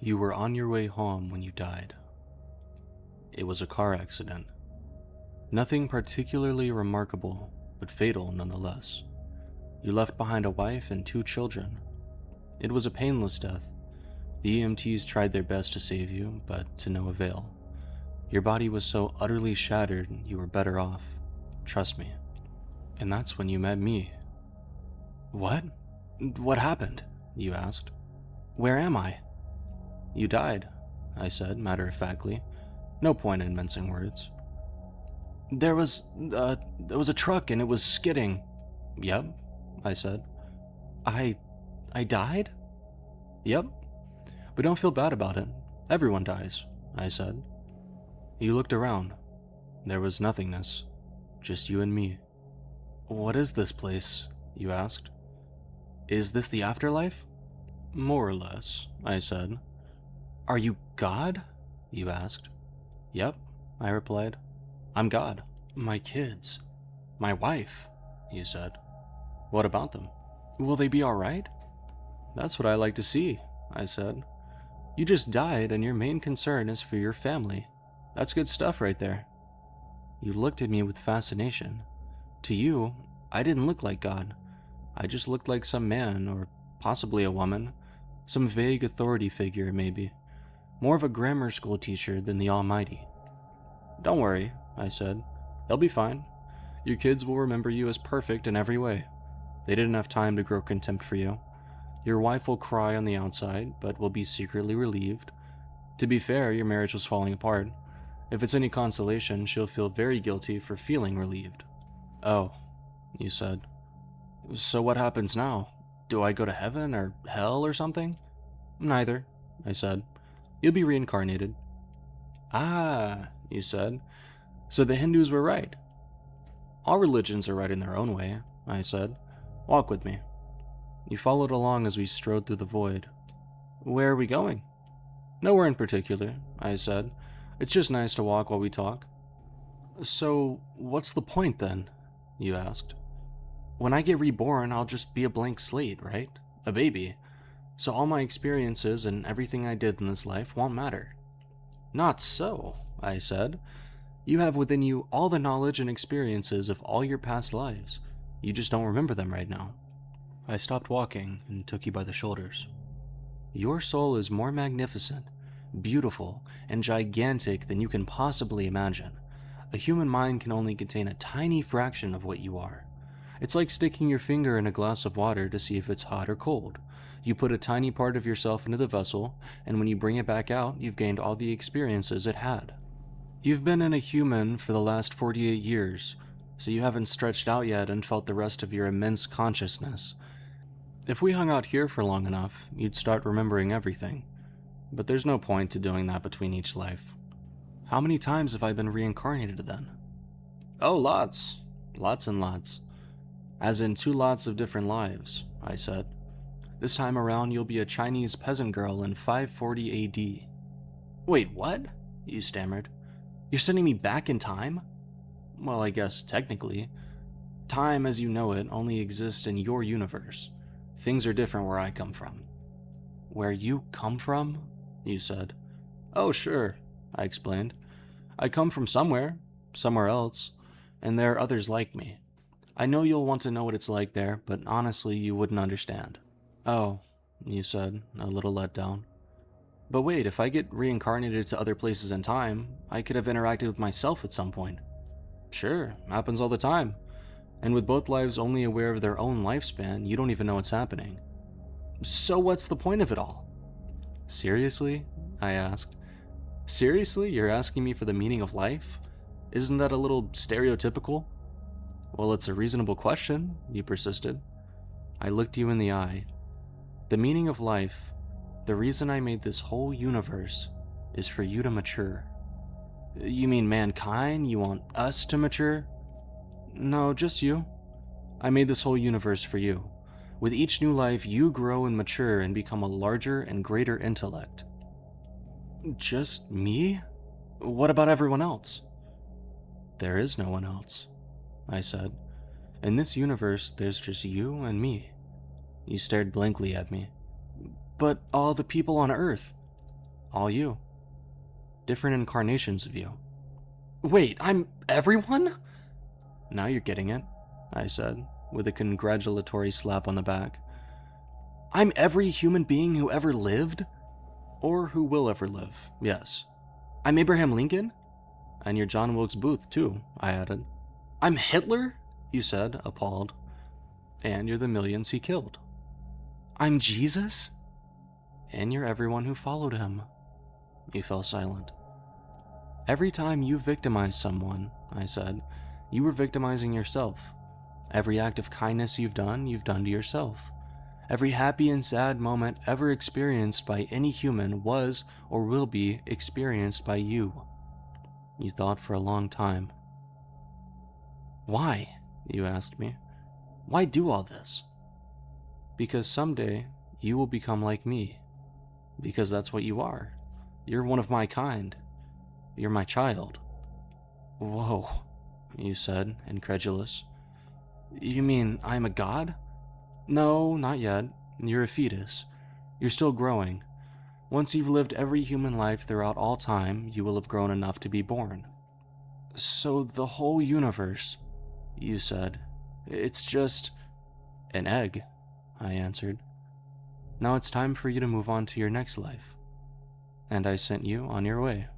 You were on your way home when you died. It was a car accident. Nothing particularly remarkable, but fatal nonetheless. You left behind a wife and 2 children. It was a painless death. The EMTs tried their best to save you, but to no avail. Your body was so utterly shattered, you were better off. Trust me. And that's when you met me. What? What happened? You asked. Where am I? You died, I said matter-of-factly. No point in mincing words. There was a truck and it was skidding. Yep, I said. I died? Yep. But don't feel bad about it. Everyone dies, I said. You looked around. There was nothingness. Just you and me. What is this place? You asked. Is this the afterlife? More or less, I said. Are you God? You asked. Yep, I replied. I'm God. My kids. My wife, you said. What about them? Will they be alright? That's what I like to see, I said. You just died and your main concern is for your family. That's good stuff right there. You looked at me with fascination. To you, I didn't look like God. I just looked like some man, or possibly a woman. Some vague authority figure, maybe. More of a grammar school teacher than the Almighty. Don't worry, I said. They'll be fine. Your kids will remember you as perfect in every way. They didn't have time to grow contempt for you. Your wife will cry on the outside, but will be secretly relieved. To be fair, your marriage was falling apart. If it's any consolation, she'll feel very guilty for feeling relieved. Oh, you said. So what happens now? Do I go to heaven or hell or something? Neither, I said. You'll be reincarnated. Ah, you said. So the Hindus were right. All religions are right in their own way, I said. Walk with me. You followed along as we strode through the void. Where are we going? Nowhere in particular, I said. It's just nice to walk while we talk. So, what's the point then? You asked. When I get reborn, I'll just be a blank slate, right? A baby. So all my experiences and everything I did in this life won't matter. Not so, I said. You have within you all the knowledge and experiences of all your past lives. You just don't remember them right now. I stopped walking and took you by the shoulders. Your soul is more magnificent, beautiful, and gigantic than you can possibly imagine. A human mind can only contain a tiny fraction of what you are. It's like sticking your finger in a glass of water to see if it's hot or cold. You put a tiny part of yourself into the vessel, and when you bring it back out, you've gained all the experiences it had. You've been in a human for the last 48 years, so you haven't stretched out yet and felt the rest of your immense consciousness. If we hung out here for long enough, you'd start remembering everything. But there's no point to doing that between each life. How many times have I been reincarnated then? Oh, lots. Lots and lots. As in 2 lots of different lives, I said. This time around, you'll be a Chinese peasant girl in 540 AD. Wait, what? You stammered. You're sending me back in time? Well, I guess technically. Time, as you know it, only exists in your universe. Things are different where I come from. Where you come from? You said. Oh, sure, I explained. I come from somewhere else, and there are others like me. I know you'll want to know what it's like there, but honestly, you wouldn't understand. Oh, you said, a little let down. But wait, if I get reincarnated to other places in time, I could have interacted with myself at some point. Sure, happens all the time. And with both lives only aware of their own lifespan, you don't even know what's happening. So what's the point of it all? Seriously? I asked. Seriously? You're asking me for the meaning of life? Isn't that a little stereotypical? Well, it's a reasonable question, you persisted. I looked you in the eye. The meaning of life, the reason I made this whole universe, is for you to mature. You mean mankind? You want us to mature? No, just you. I made this whole universe for you. With each new life, you grow and mature and become a larger and greater intellect. Just me? What about everyone else? There is no one else, I said. In this universe, there's just you and me. You stared blankly at me. But all the people on Earth. All you. Different incarnations of you. Wait, I'm everyone? Now you're getting it, I said, with a congratulatory slap on the back. I'm every human being who ever lived? Or who will ever live, yes. I'm Abraham Lincoln? And you're John Wilkes Booth, too, I added. I'm Hitler? You said, appalled. And you're the millions he killed. I'm Jesus? And you're everyone who followed him. You fell silent. Every time you victimized someone, I said, you were victimizing yourself. Every act of kindness you've done to yourself. Every happy and sad moment ever experienced by any human was or will be experienced by you. You thought for a long time. Why? You asked me. Why do all this? Because someday you will become like me. Because that's what you are. You're one of my kind. You're my child. Whoa, you said, incredulous. You mean I'm a god? No, not yet. You're a fetus. You're still growing. Once you've lived every human life throughout all time, you will have grown enough to be born. So the whole universe, you said, it's just an egg, I answered. Now it's time for you to move on to your next life. And I sent you on your way.